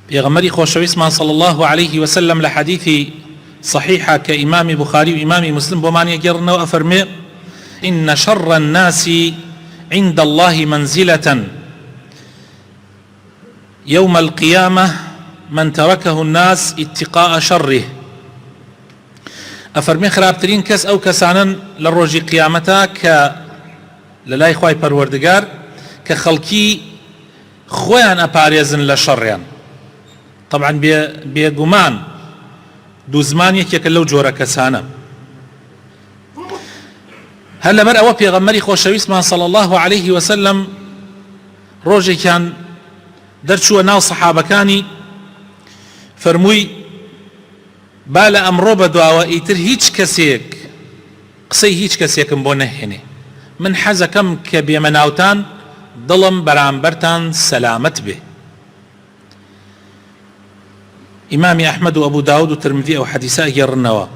پیغمبری خۆشەویستمان صلى الله عليه وسلم لحديث صحيحة كإمام بخاري وإمام مسلم بمان يقرنه أفرمي إن شر الناس عند الله منزلة يوم القيامة من تركه الناس اتقاء شره. أفرمي خرابترين كس أو كسانا للروج قيامتا للاي خواي پروردگار كخلقي خوان أباريزن لشريان. طبعا بيقمان دو زمان يكيك لو جورا كسانا. هل مر أو بيغمري خوشويسمان صلى الله عليه وسلم روجي كان درشو ناو صحابة كاني فرموي بالا أمرو بدعوة إيتر هيج كسيك قصي هيج كسيك مبونهني من حزكم كبيمناوتان ظلم برامبرتان سلامت به. إمام أحمد وأبو داود والترمذي أو حديثاء يرنوا